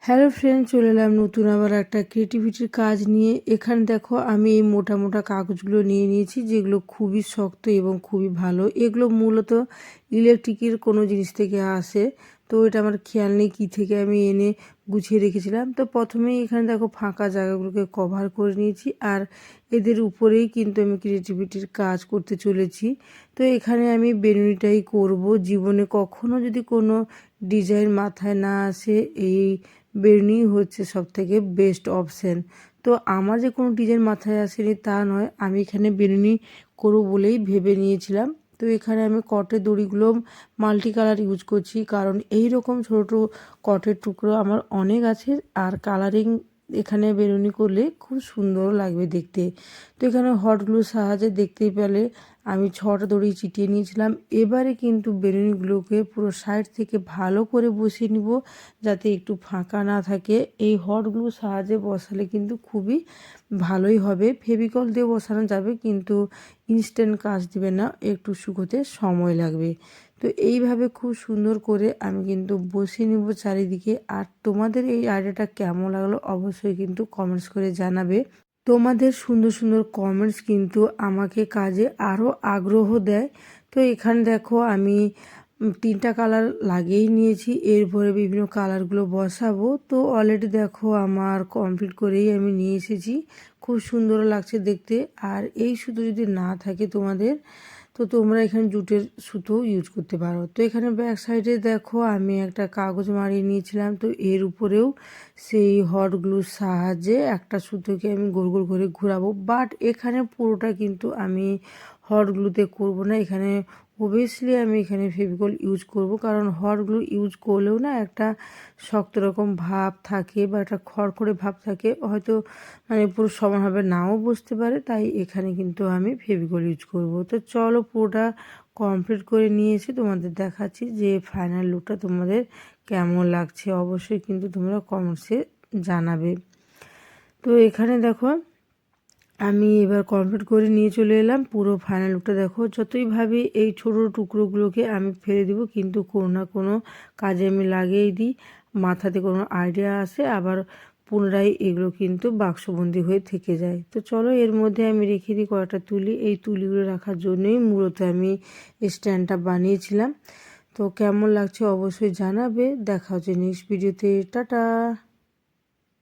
Hello friend, চলে এলাম নতুন আবার একটা ক্রিয়েটিভিটির কাজ নিয়ে। এখানে দেখো আমি এই মোটা মোটা কাগজগুলো নিয়ে নিয়েছি, যেগুলো খুবই শক্ত এবং খুবই ভালো। এগুলো মূলত ইলেকট্রিকের কোনো জিনিস থেকে আসে, তো এটা আমার খেয়াল নেই কী থেকে আমি এনে গুছিয়ে রেখেছিলাম। তো প্রথমেই এখানে দেখো ফাঁকা জায়গাগুলোকে কভার করে নিয়েছি, আর এদের উপরেই কিন্তু আমি ক্রিয়েটিভিটির কাজ করতে চলেছি। তো এখানে আমি বেনুনিটাই করব। জীবনে কখনো যদি কোনো ডিজাইন মাথায় না আসে, এই বেনুনি হচ্ছে সবথেকে বেস্ট অপশান। তো আমার যে কোনো ডিজাইন মাথায় আসেনি তা নয়, আমি এখানে বেনুনি করবো বলেই ভেবে নিয়েছিলাম। তো এখানে আমি কটের দড়িগুলো মাল্টি কালার ইউজ করছি, কারণ এই রকম ছোটো কটের টুকরো আমার অনেক আছে, আর কালারিং এখানে বেনুনি করলে খুব সুন্দর লাগবে দেখতে। তো এখানে হট গ্লুর সাহায্যে দেখতেই পেলে আমি 6টা দড়ি চিটিয়ে নিয়েছিলাম। এবারে কিন্তু বেলুনগুলোকে পুরো সাইড থেকে ভালো করে বসিয়ে নিব, যাতে একটু ফাঁকা না থাকে। এই হট গ্লুর সাহায্যে বসালে কিন্তু খুবই ভালোই হবে। ফেভিকল দিয়ে বসানো যাবে, কিন্তু ইনস্ট্যান্ট কাজ দিবে না, একটু শুকোতে সময় লাগবে। তো এইভাবে খুব সুন্দর করে আমি কিন্তু বসিয়ে নিব চারিদিকে। আর তোমাদের এই আইডিয়াটা কেমন লাগলো অবশ্যই কিন্তু কমেন্টস করে জানাবে। তোমাদের সুন্দর সুন্দর কমেন্টস কিন্তু আমাকে কাজে আরও আগ্রহ দেয়। তো এখানে দেখো আমি 3টা কালার লাগিয়েই নিয়েছি, এরপরে বিভিন্ন কালারগুলো বসাবো। তো অলরেডি দেখো আমার কমপ্লিট করেই আমি নিয়ে এসেছি, খুব সুন্দর লাগছে দেখতে। আর এই সুতো যদি না থাকে তোমাদের, তো তোমরা এখানে জুটের সুতো ইউজ করতে পারো। তো এখানে ব্যাক সাইডে দেখো আমি একটা কাগজ মারিয়ে নিয়েছিলাম, তো এর উপরেও সেই হট গ্লুর সাহায্যে একটা সুতোকে আমি গোল গোল করে ঘোরাবো। বাট এখানে পুরোটা কিন্তু আমি হট গ্লুতে করব না, এখানে অবভিয়াসলি আমি এখানে ফেভিকল ইউজ করব, কারণ হট গ্লু ইউজ করলেও না একটা শক্ত রকম ভাব থাকে বা একটা খড়খড়ে ভাব থাকে, হয়তো মানে পুরো সমানভাবে নাও বসতে পারে। তাই এখানে কিন্তু আমি ফেভিকল ইউজ করব। তো চলো পুরোটা কমপ্লিট করে নিয়ে এসে তোমাদের দেখাচ্ছি যে ফাইনাল লুকটা তোমাদের কেমন লাগছে। অবশ্যই কিন্তু তোমরা কমেন্টসে জানাবে। তো এখানে দেখো আমি এবার কমপ্লিট করে নিয়ে চলে এলাম। পুরো ফাইনাল লুকটা দেখো। যতই ভাবি এই ছোটো টুকরোগুলোকে আমি ফেলে দিব, কিন্তু কোনো না কোনো কাজে আমি লাগিয়েই দিই। মাথাতে কোনো আইডিয়া আসে, আবার পুনরায় এগুলো কিন্তু বাক্সবন্দি হয়ে থেকে যায়। তো চলো এর মধ্যে আমি রেখে দিই কয়েকটা তুলি। এই তুলিগুলো রাখার জন্যই মূলত আমি স্ট্যান্ডটা বানিয়েছিলাম। তো কেমন লাগছে অবশ্যই জানাবে। দেখা হচ্ছে নেক্সট ভিডিওতে। টাটা।